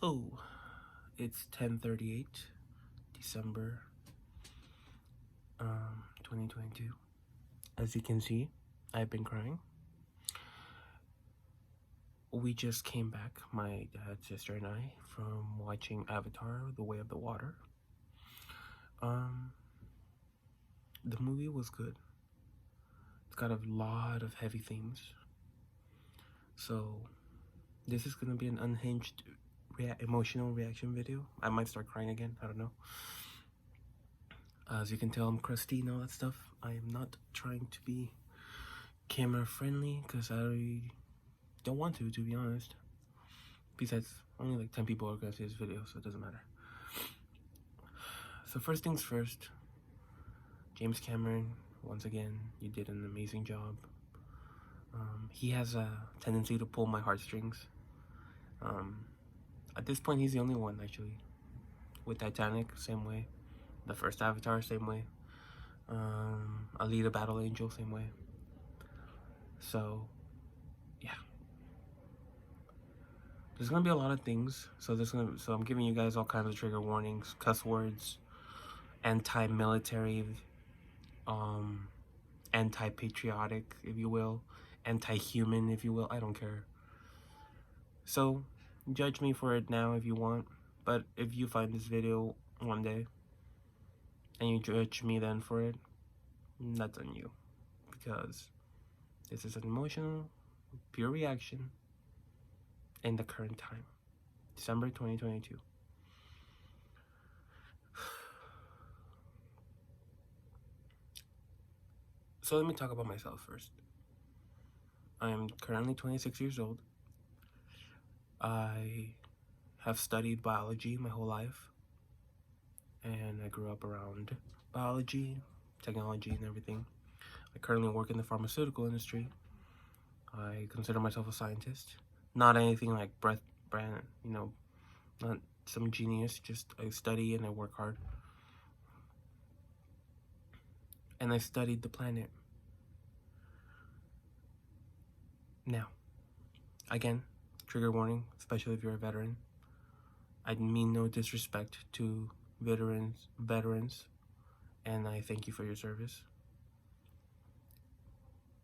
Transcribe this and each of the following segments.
So, it's 10:38, December 2022. As you can see, I've been crying. We just came back, my dad, sister, and I, from watching Avatar: The Way of the Water. The movie was good. It's got a lot of heavy themes. So, this is gonna be an unhinged emotional reaction video. I might start crying again, I don't know. As you can tell, I'm crusty and all that stuff. I am not trying to be camera friendly because I don't want to be honest. Besides, only like 10 people are gonna see this video, so it doesn't matter. So first things first, James Cameron, once again, you did an amazing job. He has a tendency to pull my heartstrings. At this point, he's the only one, actually. With Titanic, same way. The first Avatar, same way. Alita Battle Angel, same way. So, yeah. There's gonna be a lot of things. So I'm giving you guys all kinds of trigger warnings, cuss words, anti-military, anti-patriotic, if you will, anti-human, if you will. I don't care. So, judge me for it now if you want. But if you find this video one day and you judge me then for it, that's on you. Because this is an emotional, pure reaction in the current time. December 2022. So let me talk about myself first. I am currently 26 years old. I have studied biology my whole life. And I grew up around biology, technology, and everything. I currently work in the pharmaceutical industry. I consider myself a scientist. Not anything like brand, not some genius, just I study and I work hard. And I studied the planet. Now, again, trigger warning, especially if you're a veteran. I mean no disrespect to veterans, and I thank you for your service.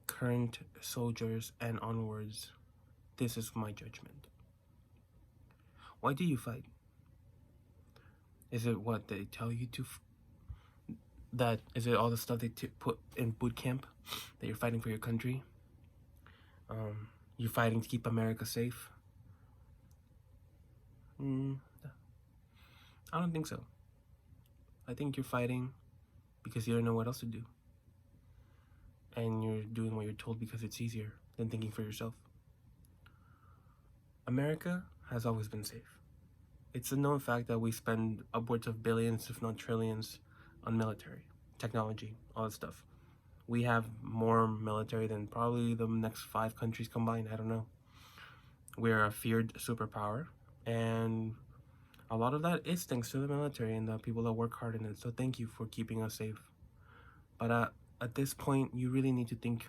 Current soldiers and onwards, this is my judgment. Why do you fight? Is it what they tell you to? Is it all the stuff they put in boot camp that you're fighting for your country? You're fighting to keep America safe? I don't think so. I think you're fighting because you don't know what else to do. And you're doing what you're told because it's easier than thinking for yourself. America has always been safe. It's a known fact that we spend upwards of billions, if not trillions, on military, technology, all that stuff. We have more military than probably the next 5 countries combined, I don't know. We're a feared superpower, and a lot of that is thanks to the military and the people that work hard in it, so thank you for keeping us safe. But at this point, you really need to think,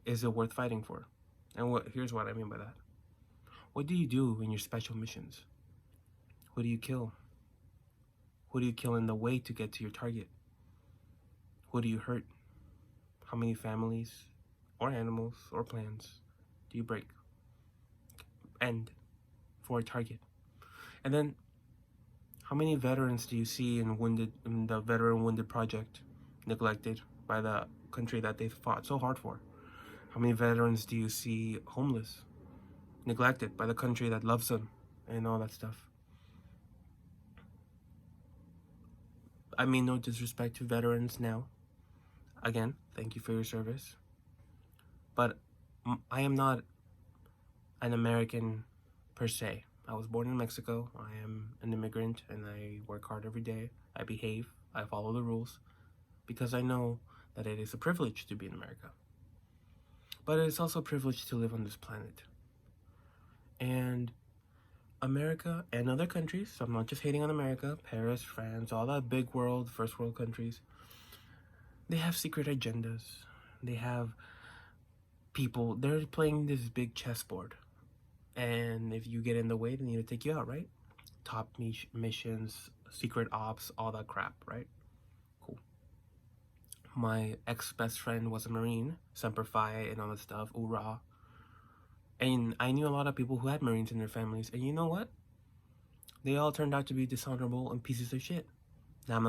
is it worth fighting for? And here's what I mean by that. What do you do in your special missions? Who do you kill? Who do you kill in the way to get to your target? Who do you hurt? How many families, or animals, or plants do you break? End for a target. And then, how many veterans do you see in the Veteran Wounded Project neglected by the country that they fought so hard for? How many veterans do you see homeless, neglected by the country that loves them, and all that stuff? I mean no disrespect to veterans now. Again, thank you for your service. But I am not an American per se. I was born in Mexico. I am an immigrant and I work hard every day. I behave. I follow the rules because I know that it is a privilege to be in America. But it's also a privilege to live on this planet. And America and other countries, so I'm not just hating on America, Paris, France, all that big world, first world countries, they have secret agendas. They have people, they're playing this big chessboard. And if you get in the way, they need to take you out, right? Top missions, secret ops, all that crap, right? Cool. My ex-best friend was a Marine, Semper Fi and all that stuff, hoorah. And I knew a lot of people who had Marines in their families, and you know what? They all turned out to be dishonorable and pieces of shit. Now I'm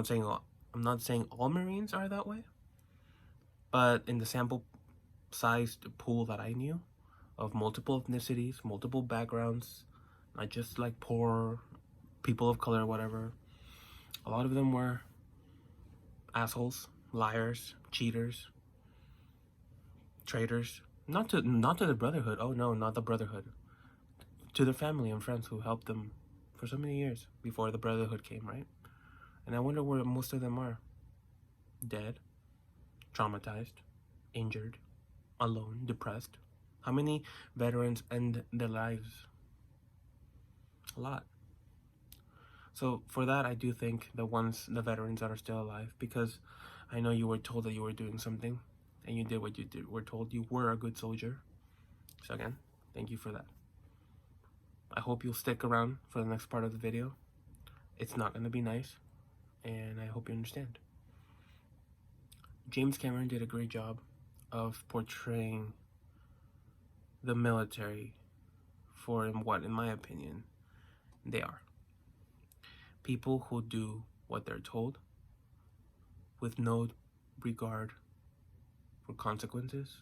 not saying all Marines are that way, but in the sample-sized pool that I knew of multiple ethnicities, multiple backgrounds, not just like poor people of color, whatever, a lot of them were assholes, liars, cheaters, traitors. Not to the Brotherhood. Oh no, not the Brotherhood. To their family and friends who helped them for so many years before the Brotherhood came, right? And I wonder where most of them are. Dead, traumatized, injured, alone, depressed. How many veterans end their lives? A lot. So for that, I do thank the veterans that are still alive, because I know you were told that you were doing something, and you did what you were told. You were a good soldier. So again, thank you for that. I hope you'll stick around for the next part of the video. It's not going to be nice, and I hope you understand. James Cameron did a great job of portraying the military for what, in my opinion, they are. People who do what they're told with no regard for consequences,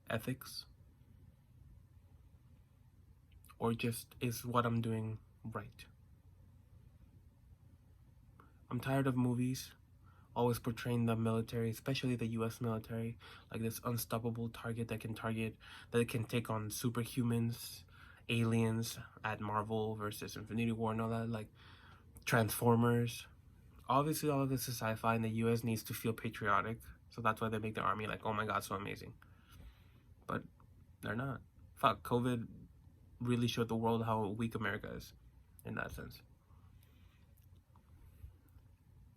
ethics, or just, is what I'm doing right? I'm tired of movies always portraying the military, especially the US military, like this unstoppable target that can take on superhumans, aliens at Marvel versus Infinity War and all that, like Transformers. Obviously, all of this is sci-fi, and the US needs to feel patriotic, so that's why they make their army like, oh my god, so amazing. But they're not. Fuck, COVID really showed the world how weak America is in that sense.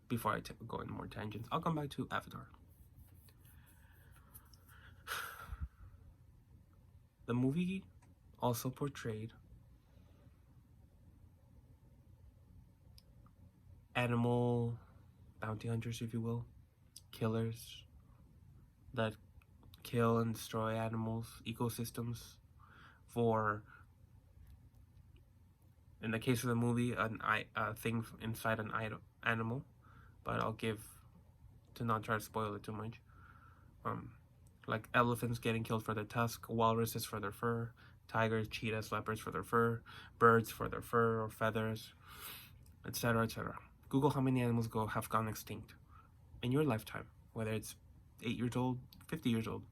Before I go into more tangents, I'll come back to Avatar. The movie also portrayed animal bounty hunters, if you will, killers that kill and destroy animals, ecosystems, for, in the case of the movie, a thing inside an animal, but I'll give, to not try to spoil it too much, like elephants getting killed for their tusk, walruses for their fur, tigers, cheetahs, leopards for their fur, birds for their fur or feathers, etc., etc. Google how many animals have gone extinct in your lifetime, whether it's 8 years old, 50 years old,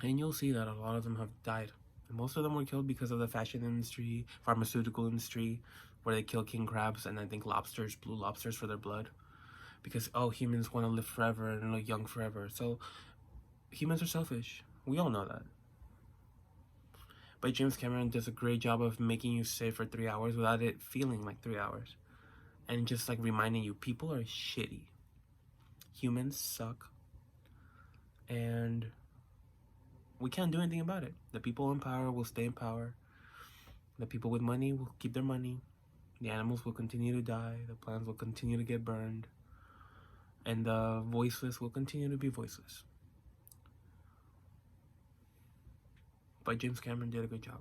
and you'll see that a lot of them have died. And most of them were killed because of the fashion industry, pharmaceutical industry, where they kill king crabs and I think lobsters, blue lobsters, for their blood, because, oh, humans want to live forever and look young forever. So humans are selfish. We all know that. But James Cameron does a great job of making you sit for 3 hours without it feeling like 3 hours. And just like reminding you, people are shitty. Humans suck. And we can't do anything about it. The people in power will stay in power. The people with money will keep their money. The animals will continue to die. The plants will continue to get burned. And the voiceless will continue to be voiceless. But James Cameron did a good job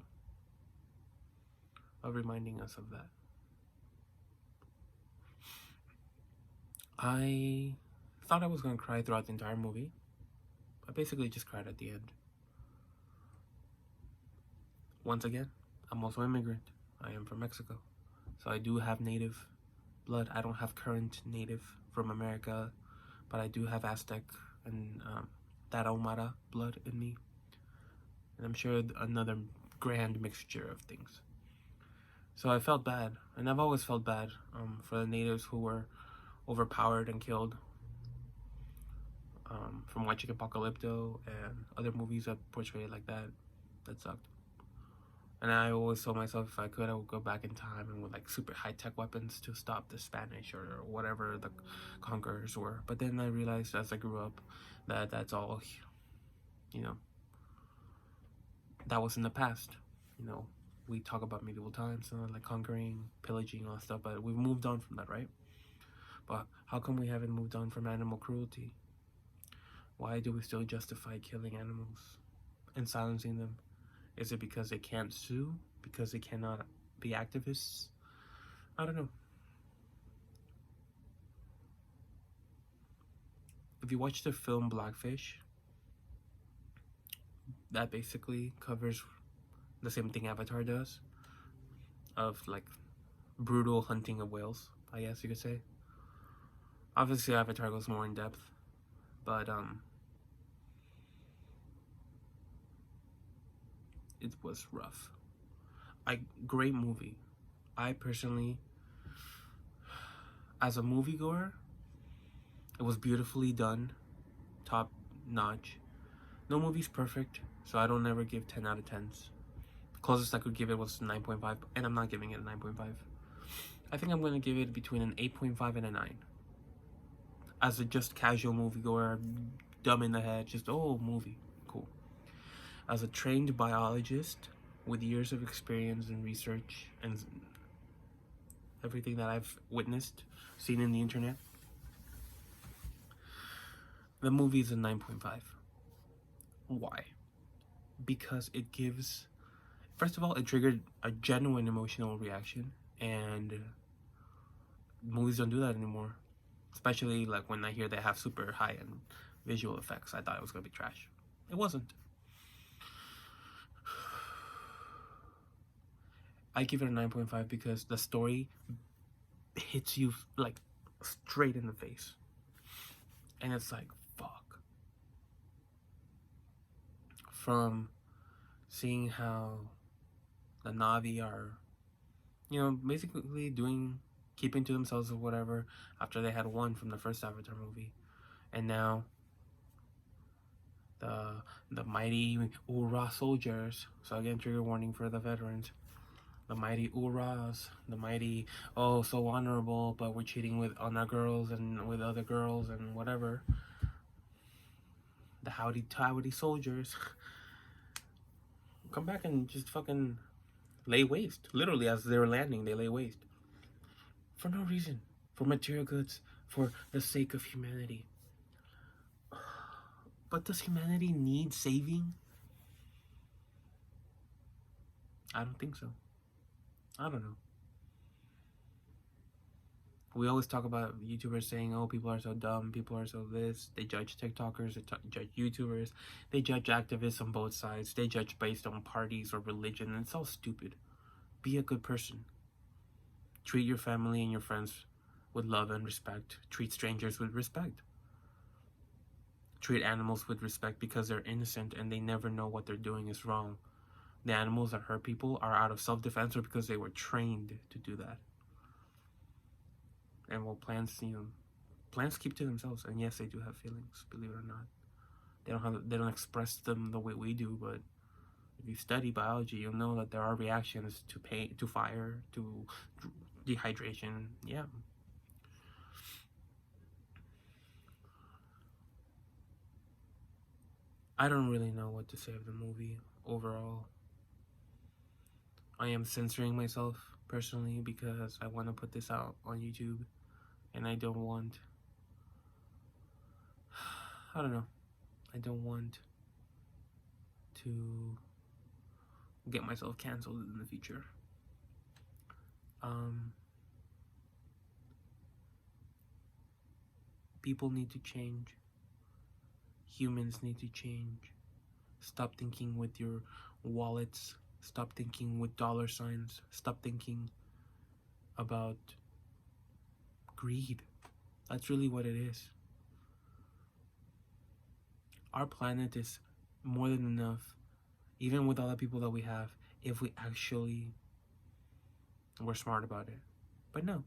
of reminding us of that. I thought I was going to cry throughout the entire movie. I basically just cried at the end. Once again, I'm also an immigrant. I am from Mexico. So I do have native blood. I don't have current native from America, but I do have Aztec and Tarahumara blood in me. And I'm sure another grand mixture of things. So I felt bad, and I've always felt bad for the natives who were overpowered and killed, from watching Apocalypto and other movies that portray it like that. That sucked. And I always told myself, if I could, I would go back in time and with like super high-tech weapons to stop the Spanish or whatever the conquerors were. But then I realized as I grew up that that's all, you know, That was in the past. You know, we talk about medieval times, like conquering, pillaging, all that stuff, but we've moved on from that, right? But how come we haven't moved on from animal cruelty? Why do we still justify killing animals and silencing them? Is it because they can't sue? Because they cannot be activists? I don't know. If you watch the film Blackfish, that basically covers the same thing Avatar does, of like brutal hunting of whales, I guess you could say. Obviously Avatar goes more in depth, but it was rough. Great movie. I personally, as a moviegoer, it was beautifully done, top notch. No movie's perfect, so I don't ever give 10 out of 10s. The closest I could give it was 9.5, and I'm not giving it a 9.5. I think I'm going to give it between an 8.5 and a 9. As a just casual moviegoer, dumb in the head, just, oh, movie, cool. As a trained biologist with years of experience and research and everything that I've witnessed, seen in the internet, the movie is a 9.5. Why? Because it gives, first of all, it triggered a genuine emotional reaction, and movies don't do that anymore. Especially like when I hear they have super high-end visual effects. I thought it was gonna be trash. It wasn't. I give it a 9.5 because the story hits you like straight in the face. And it's like, fuck. From seeing how the Navi are, basically keeping to themselves or whatever after they had won from the first Avatar movie. And now the mighty Ura soldiers, so again, trigger warning for the veterans, the mighty Uras, the mighty, oh, so honorable, but we're cheating on our girls and with other girls and whatever. The howdy soldiers come back and just fucking lay waste. Literally, as they were landing, they lay waste. For no reason. For material goods. For the sake of humanity. But does humanity need saving? I don't think so. I don't know. We always talk about YouTubers saying, oh, people are so dumb, people are so this. They judge TikTokers, they judge YouTubers, they judge activists on both sides, they judge based on parties or religion, and it's all stupid. Be a good person. Treat your family and your friends with love and respect. Treat strangers with respect. Treat animals with respect because they're innocent and they never know what they're doing is wrong. The animals that hurt people are out of self-defense or because they were trained to do that. And while plants keep to themselves, and yes, they do have feelings, believe it or not. They don't express them the way we do, but if you study biology, you'll know that there are reactions to pain, to fire, to dehydration. Yeah. I don't really know what to say of the movie overall. I am censoring myself personally because I want to put this out on YouTube, and I don't want, I don't know, I don't want to get myself canceled in the future. People need to change. Humans need to change. Stop thinking with your wallets. Stop thinking with dollar signs. Stop thinking about greed. That's really what it is. Our planet is more than enough, even with all the people that we have, if we actually were smart about it. But no.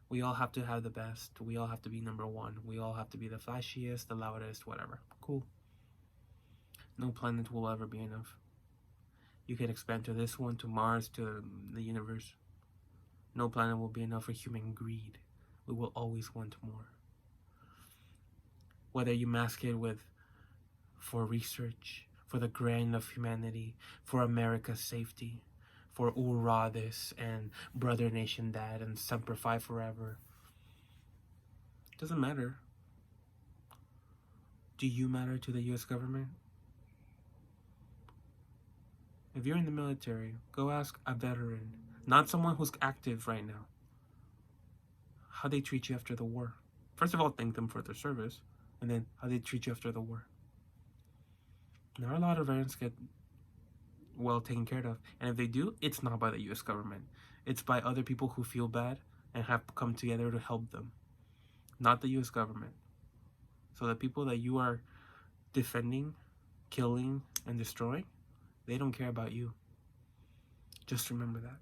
We all have to have the best. We all have to be number one. We all have to be the flashiest, the loudest, whatever. Cool. No planet will ever be enough. You can expand to this one, to Mars, to the universe. No planet will be enough for human greed. We will always want more. Whether you mask it for research, for the grain of humanity, for America's safety, for Ura this and Brother Nation that and Semper Fi forever. Doesn't matter. Do you matter to the US government? If you're in the military, go ask a veteran, not someone who's active right now, how they treat you after the war. First of all, thank them for their service, and then how they treat you after the war. Not a lot of veterans get well taken care of, and if they do, it's not by the US government. It's by other people who feel bad and have come together to help them, not the US government. So the people that you are defending, killing, and destroying, they don't care about you. Just remember that.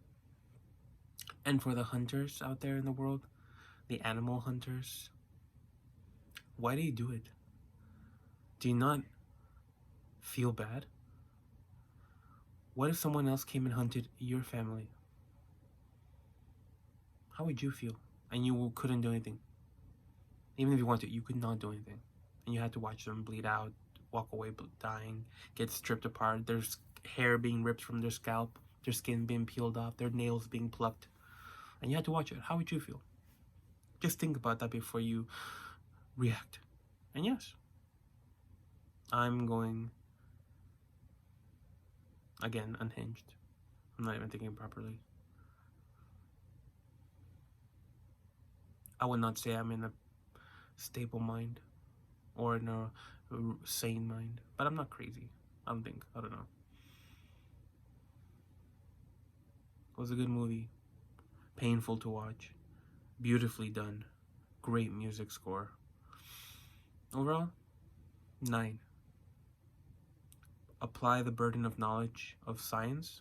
And for the hunters out there in the world, the animal hunters, why do you do it? Do you not feel bad? What if someone else came and hunted your family? How would you feel? And you couldn't do anything. Even if you wanted to, you could not do anything. And you had to watch them bleed out, walk away dying, get stripped apart, their hair being ripped from their scalp, their skin being peeled off, their nails being plucked. And you had to watch it. How would you feel? Just think about that before you react. And yes, I'm going, again, unhinged. I'm not even thinking properly. I would not say I'm in a stable mind or in a sane mind, but I'm not crazy. I don't think. I don't know. It was a good movie. Painful to watch. Beautifully done. Great music score. Overall, 9. Apply the burden of knowledge of science,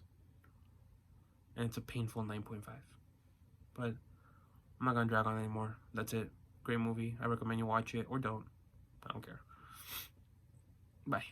and it's a painful 9.5. But I'm not gonna drag on anymore. That's it. Great movie. I recommend you watch it or don't. I don't care. Bye.